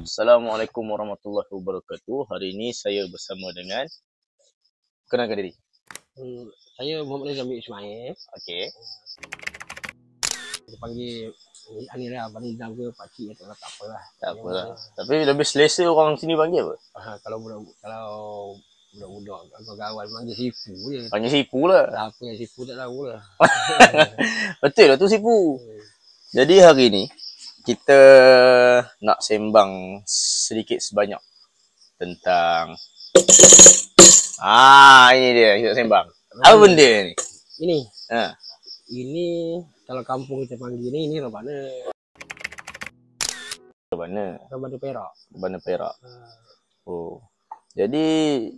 Assalamualaikum warahmatullahi wabarakatuh. Hari ini saya bersama dengan, kenalkan diri. Saya Muhammad Nizam bin Ismail. Okey. Dia panggil ni lah, Abang Nizam ke pakcik atau tak apalah. Tak apalah. Tapi lebih selesa orang sini panggil apa? Kalau budak-budak kawan-kawan panggil Sifu je. Panggil Sipu lah. Apa yang Sifu tak tahu lah. Betul lah tu Sipu. Jadi hari ni kita nak sembang sedikit sebanyak tentang ini dia kita sembang. Apa benda ni? Ini. Ha. Ini kalau kampung kita panggil ini rebana. Rebana perak. Rebana perak. Oh. Jadi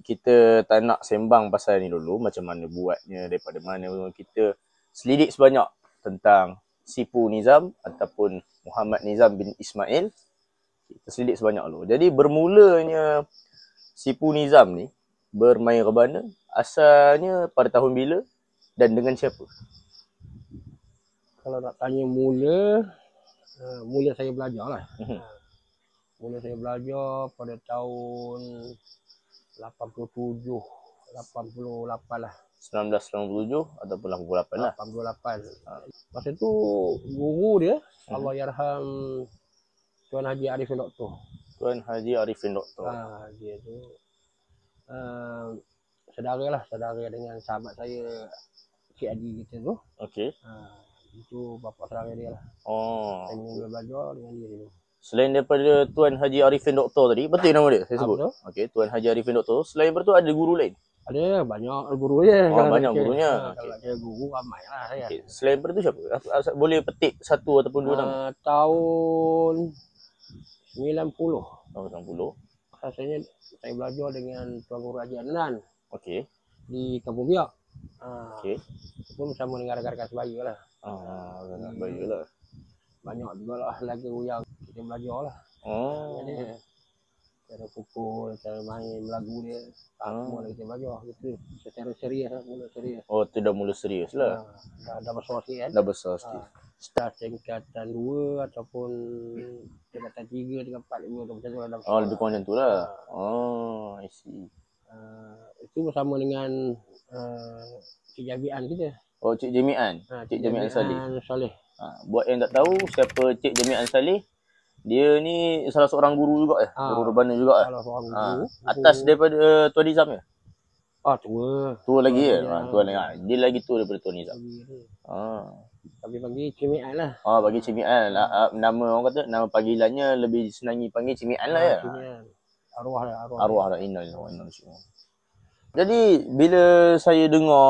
kita tak nak sembang pasal ni dulu, macam mana buatnya, daripada mana kita selidik sebanyak tentang Sipu Nizam ataupun Muhammad Nizam bin Ismail. Kita selidik sebanyak dulu. Jadi bermulanya Sipu Nizam ni bermain rebana asalnya pada tahun bila dan dengan siapa? Kalau nak tanya mula saya belajar lah. Mula saya belajar pada tahun 87, 88 lah. 1997 ataupun 88 lah. 88. Masa tu guru dia, Allahyarham Tuan Haji Arifin Doktor. Tuan Haji Arifin Doktor. Dia tu saudara dengan sahabat saya, Cik Adi kita tu. Okey. Itu bapa saudara dia lah. Oh. Saya mula belajar dengan dia dulu. Selain daripada Tuan Haji Arifin Doktor tadi, betul nama dia saya sebut? Okey, Tuan Haji Arifin Doktor. Selain daripada tu ada guru lain? Ada banyak guru je. Banyak gurunya. Kalau ada guru ramai lah saya. Okay. Selain daripada tu siapa? Boleh petik satu ataupun dua nama? Tahun 90. Tahun 90. Rasanya saya belajar dengan Tuan Guru Haji Adnan. Okey. Di Kampung Biak. Okey. Pun bersama dengan rakan-rakan sebaya lah. Rakan sebaya lah. Banyak juga lah lagu yang kita belajar lah. Cara pukul, cara main lagu dia. Semua kita belajar gitu. Secara serius lah, mula serius. Oh, tu dah mula serius lah. Dah besar sikit kan. Dah besar sikit. Start tingkatan 2 ataupun tingkatan 3, tingkatan 4, 5 macam tu lah. Lebih kurang macam tu lah. I see. Itu bersama dengan Cik Jami'an kita. Oh, Cik Jami'an. Cik Jami'an Saleh. Buat yang tak tahu siapa Cik Jami'an Saleh, dia ni salah seorang guru juga guru rebana juga salah seorang guru. Atas daripada Tuan Nizam ya? Tua lagi ya? Tua lagi. Dia lagi tua daripada Tuan Nizam. Tapi bagi Cimian lah. Bagi Cimian. Nama orang kata, nama panggilannya lebih senangi panggil Cimian lah ya. Cimian. Arwah Arwah inna. Jadi bila saya dengar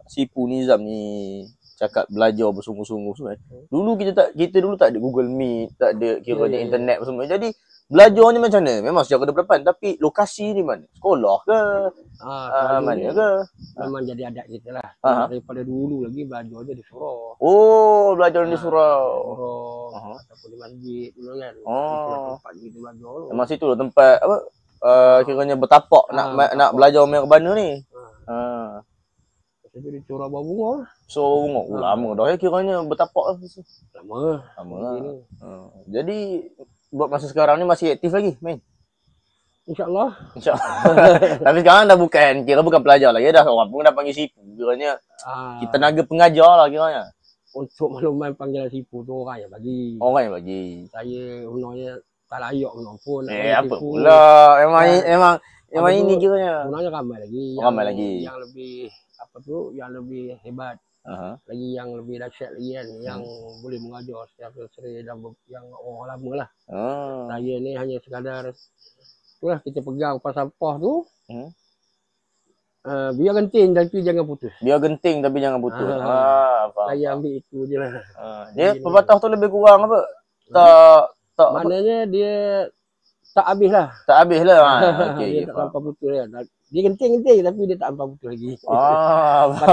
Sipu Nizam ni cakap belajar bersungguh-sungguh semua. Dulu kita dulu tak ada Google Meet, tak ada kiranya internet semua. Jadi belajarnya macam mana? Memang secara depan, tapi lokasi ni mana? Sekolah ke? Mana ke? Memang jadi adat kita lah. Daripada dulu lagi belajar je di surau. Oh, belajar di surau. Ataupun di masjid dulu kan. Tempat kita belajar dulu. Memang situ lah tempat apa? Kiranya bertapak nak belajar main rebana ni. Saya di Surau Bawah Bunga. So lama dah ya kiranya bertapak. Lama lah. Jadi buat masa sekarang ni masih aktif lagi main? InsyaAllah. Tapi sekarang dah bukan pelajar lagi dah. Orang pun dah panggil Sipu. Kiranya kita tenaga pengajar lah kiranya. Untuk makluman panggilan Sipu tu orang yang bagi. Orang yang bagi. Saya sebenarnya tak layak pun. Apa pula. Memang ini kiranya. Sebenarnya ramai lagi. Yang lebih yang lebih hebat. Lagi yang lebih dahsyat lagi kan, yang boleh mengajar secara serius dan yang orang lama lah. Saya ni hanya sekadar itulah, kita pegang pas sampah tu. Biar genting tapi jangan putus. Saya ambil itu je lah. Dia pepatah tu lebih kurang apa? Tak maknanya dia tak habis lah. Okay, dia tak sampai putus kan. Dia genting tapi dia tak sampai putus lagi.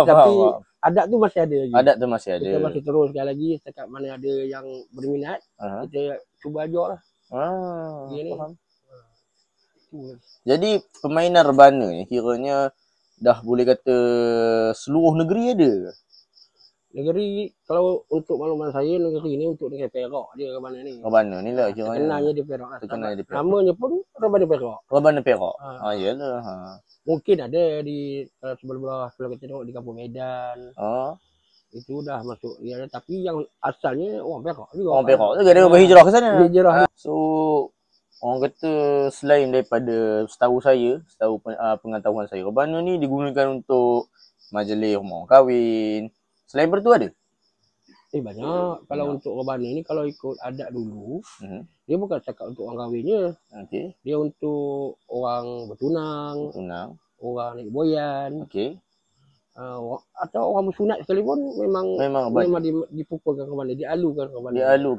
Tapi adat tu masih ada lagi. Kita masih teruskan lagi setakat mana ada yang berminat. Kita cuba ajar lah. Faham. Jadi permainan rebana ni kiranya dah boleh kata seluruh negeri ada ke? Negeri, kalau untuk makluman saya, negeri ni untuk negeri Perak dia Rebana ni. Rebana ni lah kiranya. Terkenalnya di Perak lah. Terkenalnya di Perak. Namanya pun Rebana Perak. Rebana Perak. Iyalah. Mungkin ada di sebelah kalau kita tengok di Kampung Medan. Itu dah masuk dia, tapi yang asalnya orang Perak juga. Orang Perak juga dia berhijrah ke sana. Hijrah. So orang kata selain daripada setahu pengetahuan saya, rebana ni digunakan untuk majlis rumah kahwin. Selain itu ada? Banyak. Kalau untuk rebana ni, kalau ikut adat dulu, dia bukan cakap untuk orang kahwinnya. Dia untuk orang bertunang, orang naik boyan. Atau orang bersunat sekalipun memang dipukulkan rebana, dialukan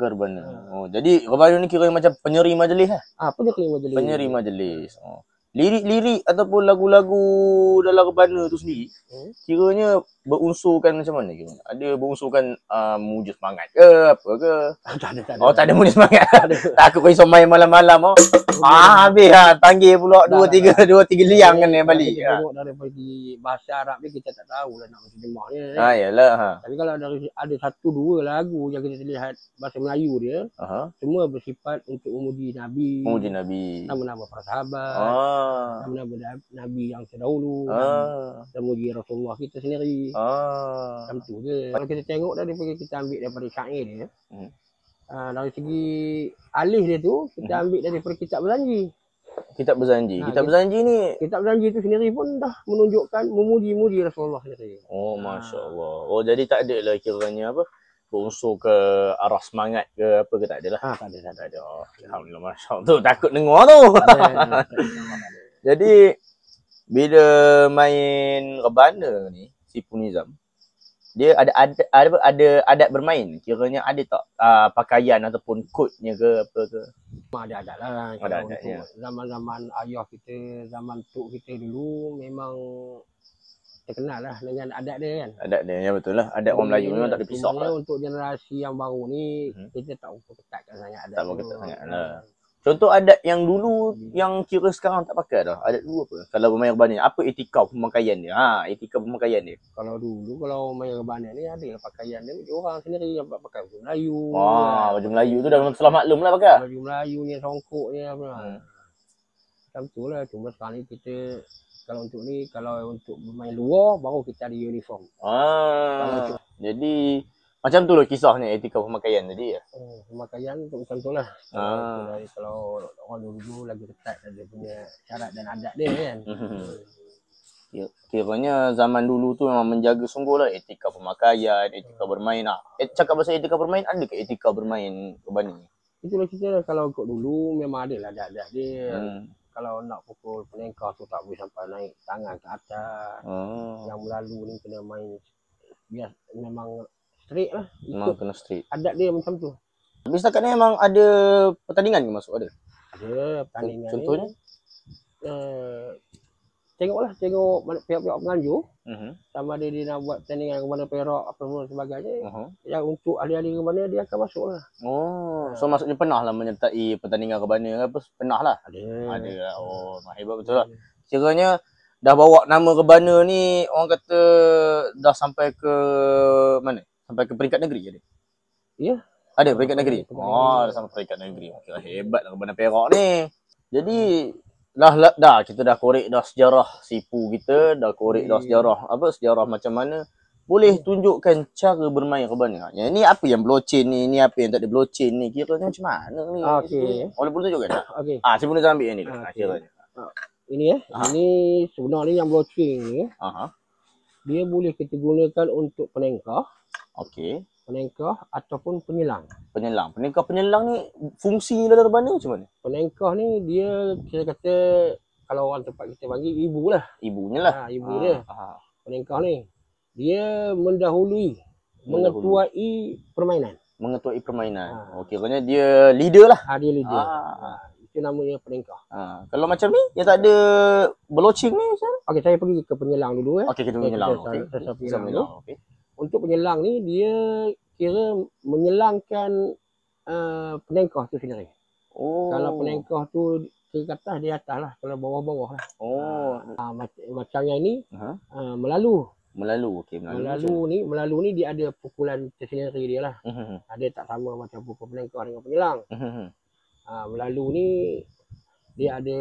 rebana. Jadi rebana ni kira macam penyeri majlis lah. Penyeri majlis. Lirik-lirik ataupun lagu-lagu dalam rebana tu sendiri kiranya berunsurkan macam mana kiranya? Ada berunsurkan muja semangat ke apa ke? Tak ada. Tak ada muja semangat. Takut kau iso main malam-malam habis panggil pula 2-3 liang kan yang balik. Tengok daripada bahasa Arab ni kita tak tahu lah nak macam jemaahnya. Yalah. Tapi kalau ada 1-2 lagu yang kita lihat bahasa Melayu dia, semua bersifat untuk memuji Nabi. Nama-nama para sahabat. Nama-nama Nabi yang terdahulu. Dan memuji Rasulullah kita sendiri. Macam tu je. Kalau kita tengok daripada kita ambil daripada syair dia, dari segi alih dia tu, kita ambil daripada kitab berjanji. Kitab berjanji tu sendiri pun dah menunjukkan memuji Rasulullah sendiri. Masya Allah. Jadi tak ada lah kiranya apa berunsur ke arah semangat ke apa ke, tak ada lah. Tak ada. Alhamdulillah, Masya Allah. Tu takut dengar tu. Jadi bila main rebana ni, Sipul Nizam, dia ada adat bermain. Kiranya ada tak pakaian ataupun kodnya ke apa ke? Ada adat lah. Ada adatnya. Zaman ayah kita, zaman tok kita dulu memang terkenal lah dengan adat dia kan. Adat dia, ya betul lah. Adat orang Melayu memang tak ada pisah lah. Untuk generasi yang baru ni, kita tak ketatkan sangat adat. Tak ketat sangat lah. Contoh adat yang dulu yang kira sekarang tak pakai dah. Adat dulu apa? Kalau bermain rebana ni, apa etika pemakaian dia? Etika pemakaian dia. Kalau dulu, kalau main rebana ni ada lah pakaian dia. Orang sendiri yang pakai baju Melayu. Baju Melayu tu dah telah maklum lah pakai. Baju Melayu ni, songkoknya apa. Macam tu lah. Cuma sekarang ni kita, kalau untuk bermain luar, baru kita ada uniform. Jadi macam tu lah kisahnya etika pemakaian tadi ya. Pemakaian macam tu lah. Kalau orang dulu lagi ketat dia punya syarat dan adat dia kan. Kiranya zaman dulu tu memang menjaga sungguh lah etika pemakaian, etika bermain. Cakap pasal etika bermain, ada ke etika bermain rebana ni? Itulah kita kalau ikut dulu memang ada lah adat dia. Kalau nak pukul penengkah tu tak boleh sampai naik tangan ke atas. Yang melalu ni kena main biasa, memang straight lah. Memang kena straight. Adat dia macam tu. Tapi setakat ni memang ada pertandingan ke masuk ada? Ada pertandingan. Contohnya? Tengok pihak-pihak penganjur. Sama ada dia nak buat pertandingan rebana Perak apa semua sebagainya. Yang untuk ahli-ahli rebana dia akan masuk lah. So maksudnya pernah lah menyertai pertandingan rebana apa? Pernah lah? Ada lah. Hebat betul lah. Kiranya dah bawa nama rebana ni, orang kata dah sampai ke mana? Sampai ke peringkat negeri ada? Ya. Ada peringkat negeri? Dah sampai peringkat negeri. Hebat lah rebana Perak ni. Jadi dah kita dah korek dah sejarah Sipu kita, dah korek dah sejarah macam mana. Boleh tunjukkan cara bermain rebana. Yang ni apa yang blockchain ni apa yang tak ada blockchain ni, kiranya macam mana ni? Boleh tunjukkan tak? Sebelum kita ambil yang ni kiranya. Ini ini sebenarnya yang blockchain ni. Dia boleh kita gunakan untuk penengkah. Penengkah ataupun penyelang. Penyelang ni fungsi dalam rebana macam mana? Penengkah ni dia kita kata kalau orang tempat kita panggil ibu lah. Ibunya lah. Ibu dia. Penengkah ni dia mendahului, mengetuai permainan. Kiranya dia leader lah. Dia leader. Itu namanya penengkah. Kalau macam ni yang tak ada blockchain ni macam mana? Saya pergi ke penyelang dulu. Kita penyelang. Untuk penyelang ni dia kira menyelangkan penengkah tu sendiri. Kalau penengkah tu ke atas, di atas lah. Kalau bawah-bawah lah. Macam yang ni melalu. Melalu. Okey, Melalu ni dia ada pukulan tersendiri dia lah. Ada tak sama macam pukul penengkau dengan penyelang. Melalu ni dia ada,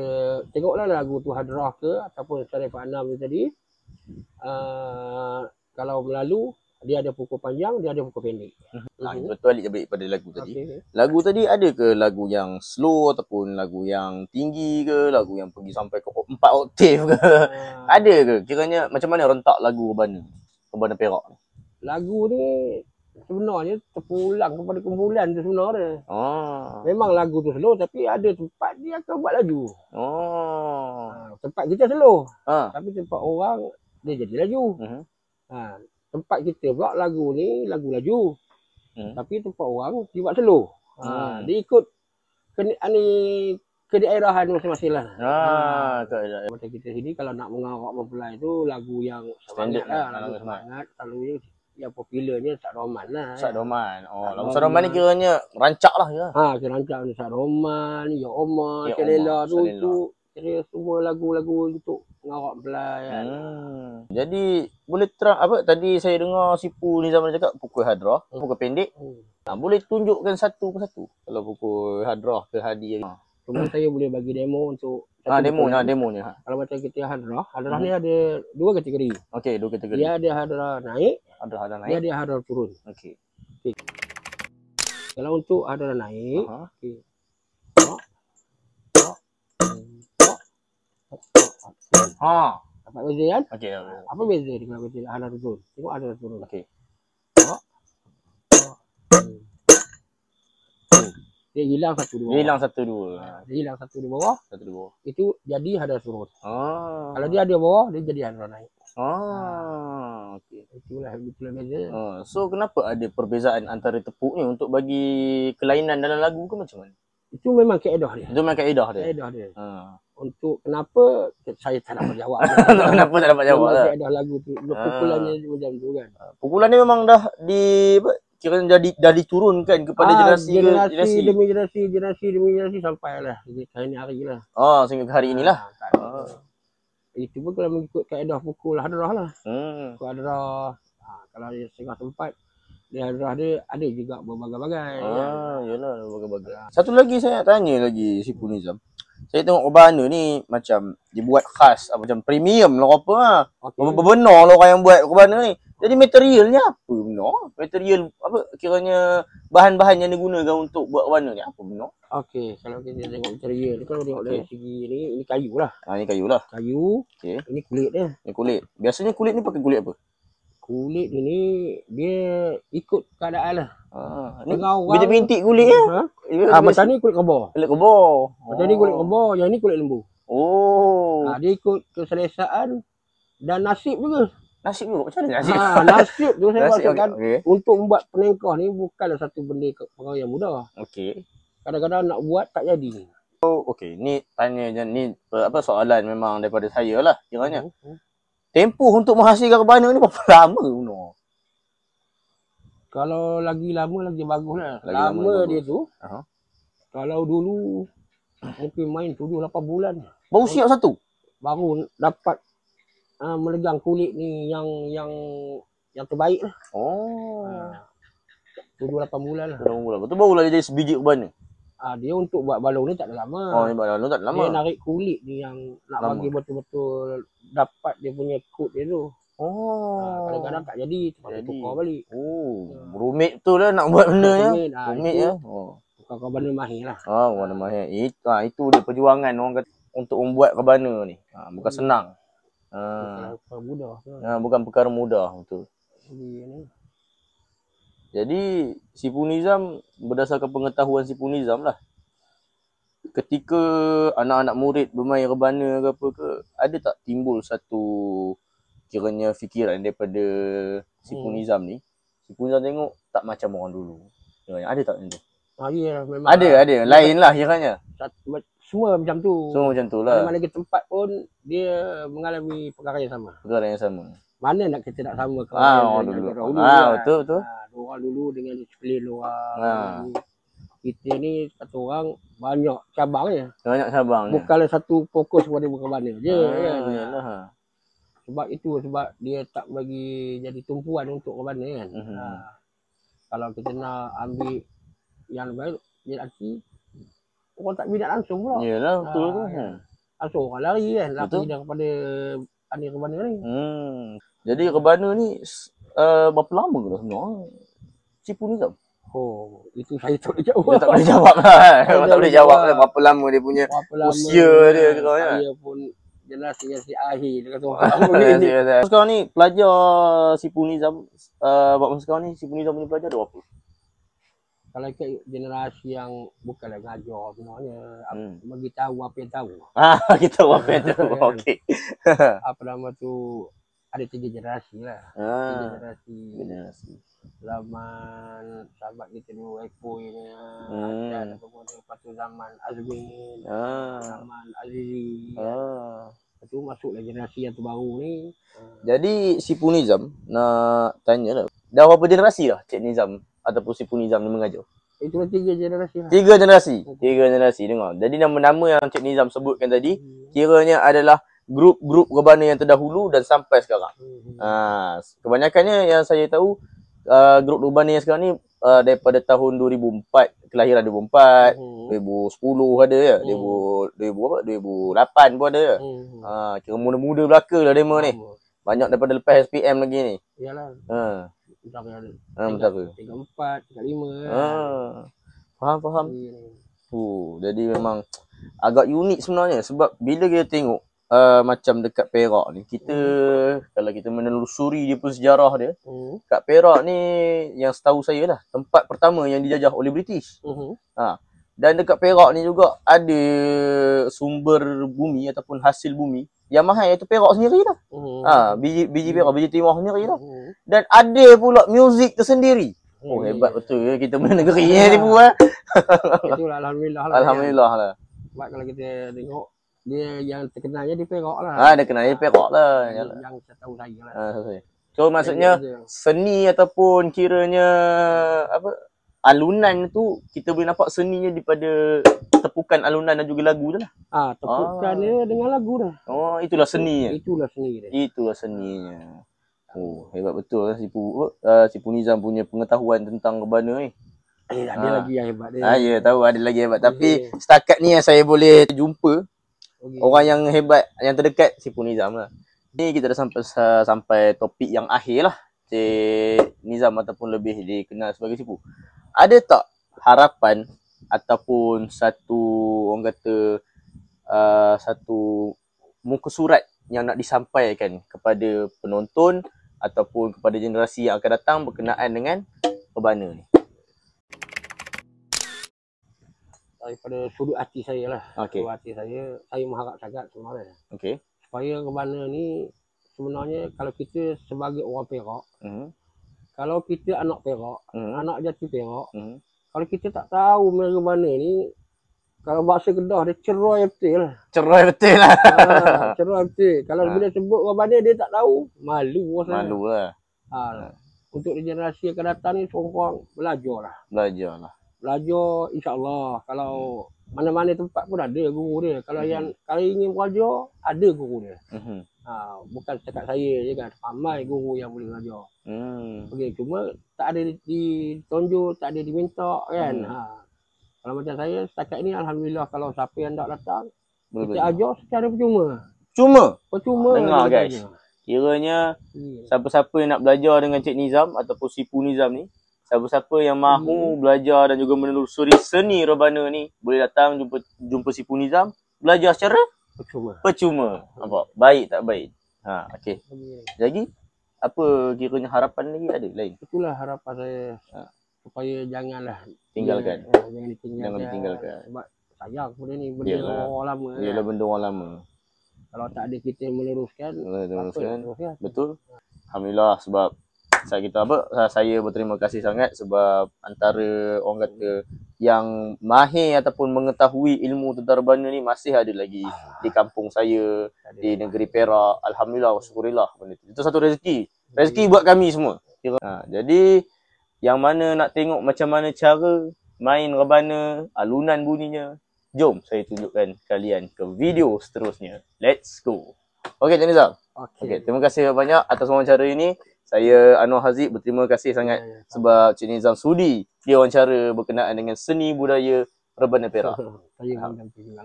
tengoklah lagu tu Hadrah ke ataupun Syarif Anam tu tadi. Kalau melalu dia ada pukul panjang, dia ada pukul pendek. Betul, balik pada lagu tadi. Lagu tadi ada ke lagu yang slow ataupun lagu yang tinggi ke, lagu yang pergi sampai ke 4 oktav ke? Ada ke? Kiranya macam mana rentak lagu Rebana Perak? Lagu ni sebenarnya terpulang kepada kumpulan tu sebenarnya. Memang lagu tu slow tapi ada tempat dia akan buat laju. Tempat kita slow. Tapi tempat orang dia jadi laju. Tempat kita pula lagu ni lagu laju. Tapi tempat orang dia buat slow. Dia ikut ke daerahan masing-masing lah. Macam kita sini kalau nak mengarak mempelai tu lagu yang semangat lah. Lagu semangat. Selalunya yang popularnya Sak Roman lah. Sak Roman. Lagu Sak Roman ni kiranya rancak lah. Kira rancak ni Sak Roman, Ya Omar, Celela tu. Kira semua lagu-lagu untuk mengarak mempelai kan. Jadi boleh terang apa tadi saya dengar Sipu Nizam cakap pukul Hadrah, pukul pendek. Boleh tunjukkan satu persatu kalau pukul Hadrah ke Hadi. Cuma saya boleh bagi demo untuk demonya. Kalau macam kita Hadrah ni ada 2 kategori. Okey, 2 kategori. Dia ada Hadrah naik, dia ada Hadrah turun. Okey. Kalau untuk Hadrah naik, okey. Dapat beza kan? Okey. Apa beza dia kalau kita Hadrah turun? Tengok Hadrah turun. Okey. Dia hilang satu dua. Dia hilang satu di bawah. Itu jadi Hadrah turun. Kalau dia ada bawah, dia jadi Hadrah naik. Okey. Itulah beza. So kenapa ada perbezaan antara tepuk ni untuk bagi kelainan dalam lagu ke macam mana? Itu memang kaedah dia. Kaedah dia. Untuk kenapa saya tak dapat jawab. Kenapa tak dapat jawab lah? Kaedah lagu tu. Pukulannya macam tu kan. Pukulan ni memang dah kira dah diturunkan kepada generasi demi generasi sampailah hari lah. Sehingga ke hari inilah. Itu pun kalau mengikut kaedah pukul Hadrah lah. Pukul Hadrah. Kalau dia setengah tempat, dia Hadrah dia ada juga berbagai-bagai. Yalah, berbagai-bagai. Satu lagi saya nak tanya lagi Sipu Nizam. Saya tengok Rebana ni macam dibuat khas, macam premium lah apa lah. Benar lah orang yang buat Rebana ni. Jadi materialnya apa benar? Material apa kiranya bahan-bahan yang digunakan untuk buat Rebana ni apa benar? Okey, kalau kita tengok material ni, kalau tengok dari segi ni kayu lah. Ni kayu lah. Kayu. Okey. Ini kulit dia. Ini kulit. Biasanya kulit ni pakai kulit apa? Kulit ni dia ikut keadaan lah. Ni bintik-bintik kulit ya? Macam ni kulit kebor. Macam ni kulit kebor, yang ni kulit lembu. Dia ikut keselesaan dan nasib juga. Nasib juga? Macam mana nasib? Nasib tu saya maksudkan untuk membuat penengkah ni bukanlah satu benda perkara yang mudah. Okey. Kadang-kadang nak buat tak jadi. Okey, ni tanya ni soalan memang daripada saya lah kiranya. Tempoh untuk menghasilkan Rebana ni berapa lama benar? Kalau lagi lama lagi bagus lah. Lama dia tu. Kalau dulu mungkin main 7-8 bulan. Baru siap satu? Baru dapat melegang kulit ni yang terbaik lah. 7-8 bulan lah. Betul barulah dia jadi sebiji Rebana. Dia untuk buat balong ni tak ada lama. Buat balong tak ada lama. Dia narik kulit ni yang nak bagi betul-betul dapat dia punya kod dia tu. Kadang-kadang tak jadi, terpaksa tukar balik. Rumit tu lah nak buat benda ya. Rumit ya. Tukar Rebana mahir lah. Rebana mahir. Itu dia perjuangan orang kata untuk membuat Rebana ni. Bukan senang. Bukan perkara mudah betul. Jadi Sipu Nizam berdasarkan pengetahuan Sipu Nizam lah. Ketika anak-anak murid bermain Rebana ke apa ke, ada tak timbul satu kiranya fikiran daripada Sipu Nizam ni? Sipu Nizam tengok tak macam orang dulu. Ada tak macam tu? Memang ada. Lain lah kiranya. Semua macam tu. Semua macam tu lah. Mana lagi tempat pun dia mengalami perkara yang sama. Mana nak kita nak sama orang dulu. Betul. Orang dulu dengan disiplin orang. Kita ni kata orang banyak cabang ya. Banyak cabang. Bukanlah satu fokus pada Rebana je kan. sebab dia tak bagi jadi tumpuan untuk rebana kan. Kalau kita nak ambil yang baik, dia laki orang tak minat langsung pula. Yalah, betul tu. Langsung orang lari kan, lari daripada anir rebana ni. Jadi rebana ni berapa lama ke dah sebenarnya Sipu Nizam? Oh, itu saya tak boleh jawab. Dia tak boleh jawab lah. Tak boleh jawab lah berapa lama dia punya usia dia. Saya pun generasi akhir dia kata orang. Sekarang ni pelajar Sipu Nizam, masa sekarang ni Sipu Nizam punya pelajar ada berapa? Kalau ikut generasi yang bukanlah ngajar sebenarnya, bagi tahu apa yang tahu. Kita tahu apa yang tahu. Okey. Apa nama tu, ada 3 generasi lah. 3 generasi. Zaman sahabat kita dulu Epoi ni, dan lepas tu zaman Azmin, zaman Azizi. Lepas tu masuklah generasi yang terbaru ni. Jadi Sipu Nizam nak tanya lah, dah berapa generasi dah Cik Nizam ataupun Sipu Nizam ni mengajar? Itulah 3 generasi lah. 3 generasi? 3 generasi, dengar. Jadi nama-nama yang Cik Nizam sebutkan tadi, kiranya adalah grup-grup rebana yang terdahulu dan sampai sekarang. Kebanyakannya yang saya tahu, grup rebana yang sekarang ni daripada tahun 2004, kelahiran 2004, 2010 ada ya, 2008 pun ada ya. Kira muda-muda belaka lah demo ni. Banyak daripada lepas SPM lagi ni. Iyalah. Betapa? 34, 35. Faham. Jadi memang agak unik sebenarnya, sebab bila kita tengok macam dekat Perak ni, kita kalau kita menelusuri dia pun sejarah dia, kat Perak ni yang setahu saya lah tempat pertama yang dijajah oleh British. Dan dekat Perak ni juga ada sumber bumi ataupun hasil bumi yang mahal, iaitu perak sendiri lah. Biji perak, biji timah sendiri lah. Dan ada pula muzik tersendiri. Hebat betul ya kita punya negeri ni pun. Itulah alhamdulillah lah. Alhamdulillah lah. Sebab kalau kita tengok, dia yang terkenalnya di Perak lah. Dia kenalnya Perak lah. Yang saya tahu saya lah. So maksudnya seni ataupun kiranya apa, alunan tu kita boleh nampak seninya daripada tepukan alunan dan juga lagu tu lah. Tepukan dia dengan lagu dah. Itulah seninya. Itulah seninya. Hebat betul lah Sipu Nizam punya pengetahuan tentang rebana ni. Ada lagi yang hebat dia. Ya, tahu ada lagi hebat. Tapi setakat ni yang saya boleh jumpa orang yang hebat, yang terdekat Sipu Nizam lah. Ni kita dah sampai topik yang akhir lah. Cik Nizam ataupun lebih dikenal sebagai Sipu. Ada tak harapan ataupun satu, orang kata, satu muka surat yang nak disampaikan kepada penonton ataupun kepada generasi yang akan datang berkenaan dengan rebana ni? Daripada sudut hati saya lah. Sudut hati saya mengharap sangat sebenarnya. Supaya rebana ni sebenarnya kalau kita sebagai orang Perak, kalau kita anak Perak, anak jati Perak, kalau kita tak tahu rebana ni, kalau bahasa Kedah dia cerai betul lah. Cerai betul lah. Cerai betul. Kalau bila sebut rebana dia tak tahu, malu rasanya. Malu lah. Untuk generasi yang akan datang ni, seorang belajar lah. Belajar insya-Allah. Kalau mana-mana tempat pun ada guru dia. Kalau yang kali ingin belajar, ada guru dia. Bukan setakat saya je kan. Ramai guru yang boleh belajar. Cuma tak ada ditonjol, tak ada diminta kan. Kalau macam saya setakat ni alhamdulillah, kalau siapa yang nak datang kita ajar secara percuma. Dengar guys. Kiranya siapa-siapa yang nak belajar dengan Cik Nizam ataupun Sipu Nizam ni, siapa-siapa yang mahu belajar dan juga menelusuri seni rebana ni, boleh datang jumpa Sipu Nizam, belajar secara percuma. Nampak? Baik tak baik? Okey. Jadi apa kiranya harapan lagi ada lain? Itulah harapan saya. Supaya janganlah tinggalkan. Jangan ditinggalkan. Sebab sayang benda ni, benda orang lama. Yalah, benda orang lama. Kalau tak ada kita meneruskan. Betul. Alhamdulillah, sebab saya berterima kasih sangat sebab antara orang kata yang mahir ataupun mengetahui ilmu tentang rebana ni masih ada lagi di kampung saya, di negeri Perak. Alhamdulillah, syukurillah. Itu satu rezeki buat kami semua. Jadi yang mana nak tengok macam mana cara main rebana, alunan bunyinya, jom saya tunjukkan kalian ke video seterusnya. Let's go. Okey, Cik Nizam. Okay, terima kasih banyak atas wawancara ini. Saya Anwar Haziq berterima kasih sangat sebab Cik Nizam sudi dia wawancara berkenaan dengan seni budaya Rebana Perak.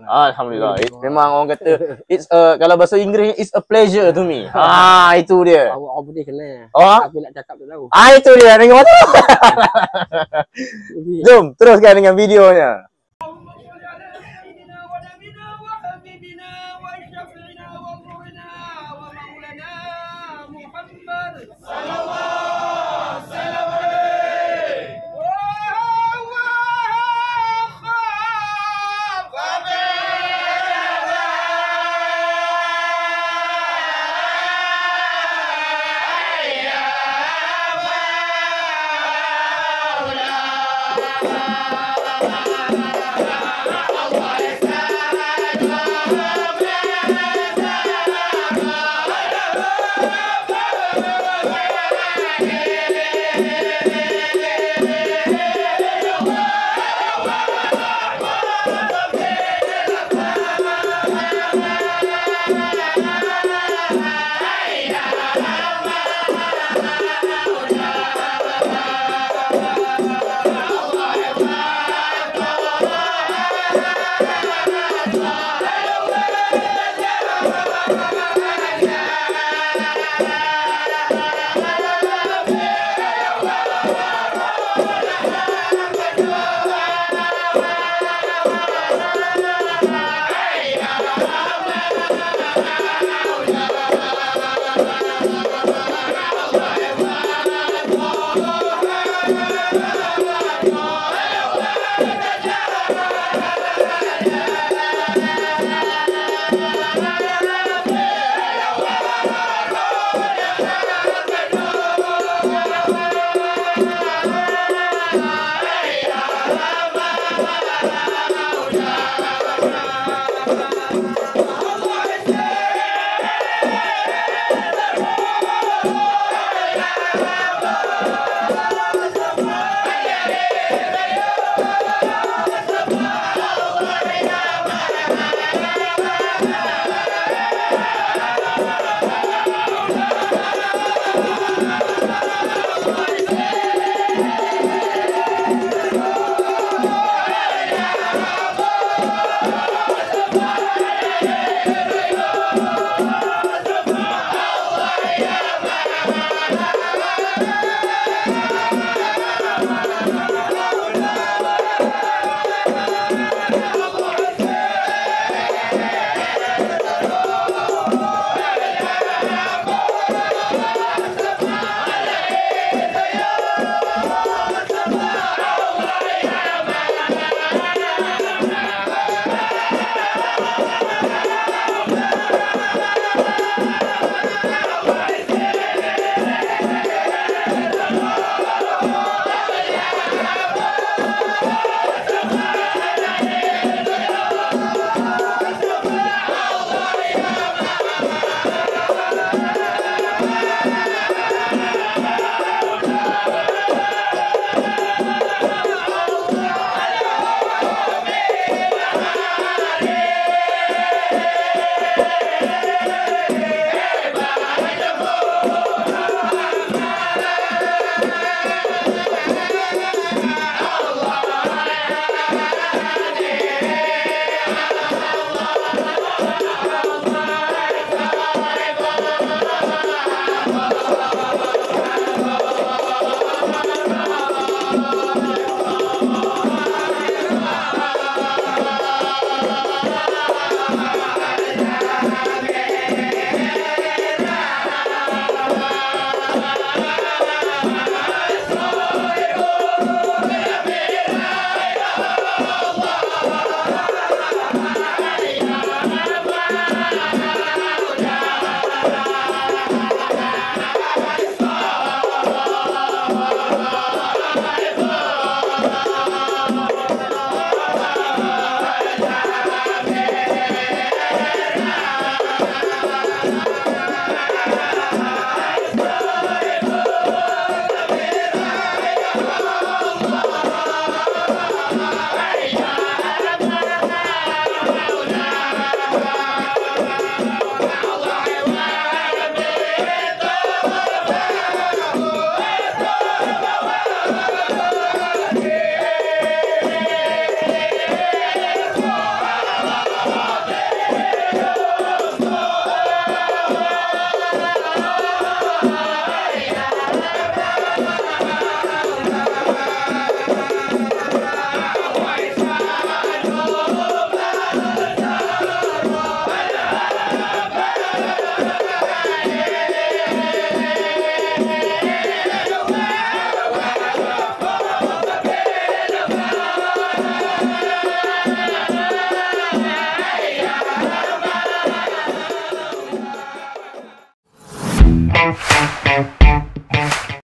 Alhamdulillah. Memang orang kata kalau bahasa Inggeris it's a pleasure to me. Itu dia. Awak boleh kena. Tapi nak cakap tak tahu. Itu dia dengan mata. Jom teruskan dengan videonya.